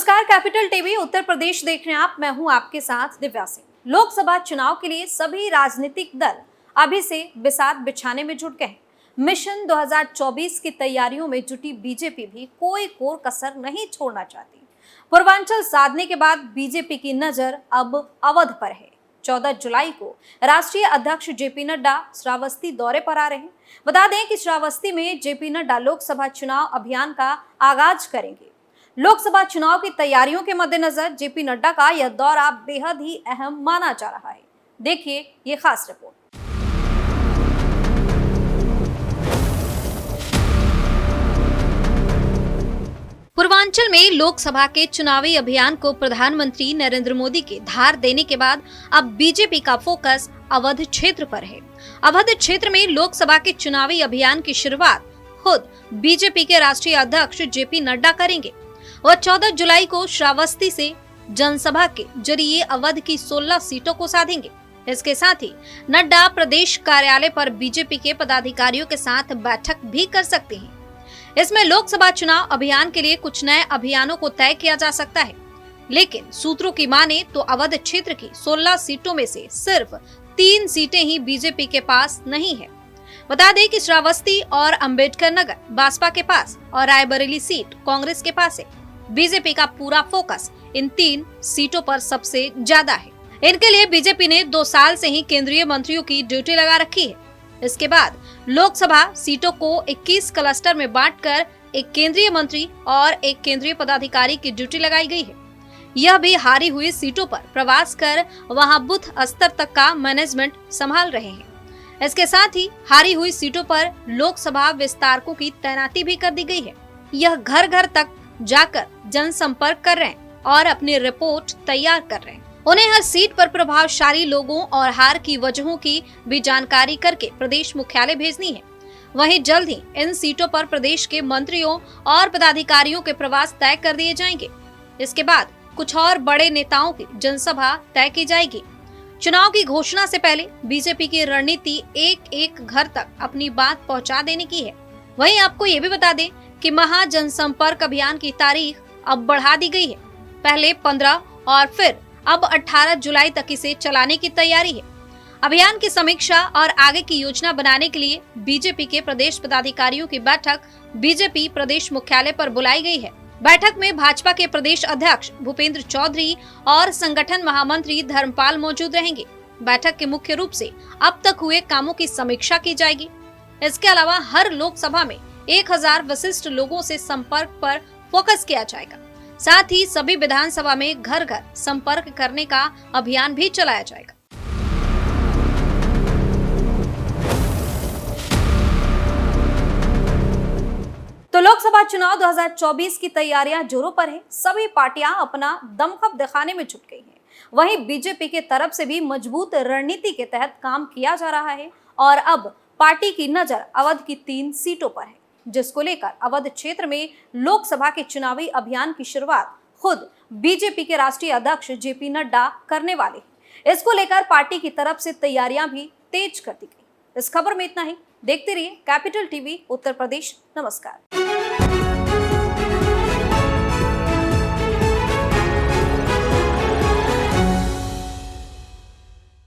नमस्कार, capital TV Uttar Pradesh देख रहे हैं आप। मैं हूं आपके साथ दिव्या सिंह। लोकसभा चुनाव के लिए सभी राजनीतिक दल अभी से बिसात बिछाने में जुट गए हैं। मिशन 2024 की तैयारियों में जुटी बीजेपी भी कोई कोर कसर नहीं छोड़ना चाहती। पूर्वांचल साधने के बाद बीजेपी की नजर अब अवध पर है। 14 जुलाई को राष्ट्रीय अध्यक्ष जेपी नड्डा श्रावस्ती दौरे पर आ रहे हैं। बता दें कि श्रावस्ती में जेपी नड्डा लोकसभा चुनाव अभियान का आगाज करेंगे। लोकसभा चुनाव की तैयारियों के मद्देनजर जेपी नड्डा का यह दौरा बेहद ही अहम माना जा रहा है। देखिए ये खास रिपोर्ट। पूर्वांचल में लोकसभा के चुनावी अभियान को प्रधानमंत्री नरेंद्र मोदी के धार देने के बाद अब बीजेपी का फोकस अवध क्षेत्र पर है। अवध क्षेत्र में लोकसभा के चुनावी अभियान की शुरुआत खुद बीजेपी के राष्ट्रीय अध्यक्ष जेपी नड्डा करेंगे। वह 14 जुलाई को श्रावस्ती से जनसभा के जरिए अवध की 16 सीटों को साधेंगे। इसके साथ ही नड्डा प्रदेश कार्यालय पर बीजेपी के पदाधिकारियों के साथ बैठक भी कर सकते हैं। इसमें लोकसभा चुनाव अभियान के लिए कुछ नए अभियानों को तय किया जा सकता है, लेकिन सूत्रों की माने तो अवध क्षेत्र की 16 सीटों में से सिर्फ 3 सीटें ही बीजेपी के पास नहीं है। बता दें कि श्रावस्ती और अंबेडकर नगर भाजपा के पास और रायबरेली सीट कांग्रेस के पास है। बीजेपी का पूरा फोकस इन 3 सीटों पर सबसे ज्यादा है। इनके लिए बीजेपी ने 2 साल से ही केंद्रीय मंत्रियों की ड्यूटी लगा रखी है। इसके बाद लोकसभा सीटों को 21 क्लस्टर में बांटकर एक केंद्रीय मंत्री और एक केंद्रीय पदाधिकारी की ड्यूटी लगाई गई है। यह भी हारी हुई सीटों पर प्रवास कर वहां बूथ स्तर तक का मैनेजमेंट संभाल रहे हैं। इसके साथ ही हारी हुई सीटों पर लोकसभा विस्तारकों की तैनाती भी कर दी गई है। यह घर घर तक जाकर जनसंपर्क कर रहे हैं और अपनी रिपोर्ट तैयार कर रहे हैं। उन्हें हर सीट पर प्रभावशाली लोगों और हार की वजहों की भी जानकारी करके प्रदेश मुख्यालय भेजनी है। वहीं जल्द ही इन सीटों पर प्रदेश के मंत्रियों और पदाधिकारियों के प्रवास तय कर दिए जाएंगे। इसके बाद कुछ और बड़े नेताओं की जनसभा तय की जाएगी। चुनाव की घोषणा से पहले बीजेपी की रणनीति एक एक घर तक अपनी बात पहुंचा देने की है। वहीं आपको ये भी बता दें कि महा जनसंपर्क अभियान की तारीख अब बढ़ा दी गई है। पहले 15 और फिर अब 18 जुलाई तक इसे चलाने की तैयारी है। अभियान की समीक्षा और आगे की योजना बनाने के लिए बीजेपी के प्रदेश पदाधिकारियों की बैठक बीजेपी प्रदेश मुख्यालय पर बुलाई गई है। बैठक में भाजपा के प्रदेश अध्यक्ष भूपेंद्र चौधरी और संगठन महामंत्री धर्मपाल मौजूद रहेंगे। बैठक के मुख्य रूप से अब तक हुए कामों की समीक्षा की जाएगी। इसके अलावा हर लोकसभा में 1000 विशिष्ट लोगों से संपर्क पर फोकस किया जाएगा। साथ ही सभी विधानसभा में घर घर संपर्क करने का अभियान भी चलाया जाएगा। तो लोकसभा चुनाव 2024 की तैयारियां जोरों पर है। सभी पार्टियां अपना दमखम दिखाने में जुट गई हैं। वहीं बीजेपी के तरफ से भी मजबूत रणनीति के तहत काम किया जा रहा है और अब पार्टी की नजर अवध की 3 सीटों पर है, जिसको लेकर अवध क्षेत्र में लोकसभा के चुनावी अभियान की शुरुआत खुद बीजेपी के राष्ट्रीय अध्यक्ष जेपी नड्डा करने वाले हैं। इसको लेकर पार्टी की तरफ से तैयारियां भी तेज कर दी गई। इस खबर में इतना ही। देखते रहिए कैपिटल टीवी उत्तर प्रदेश। नमस्कार।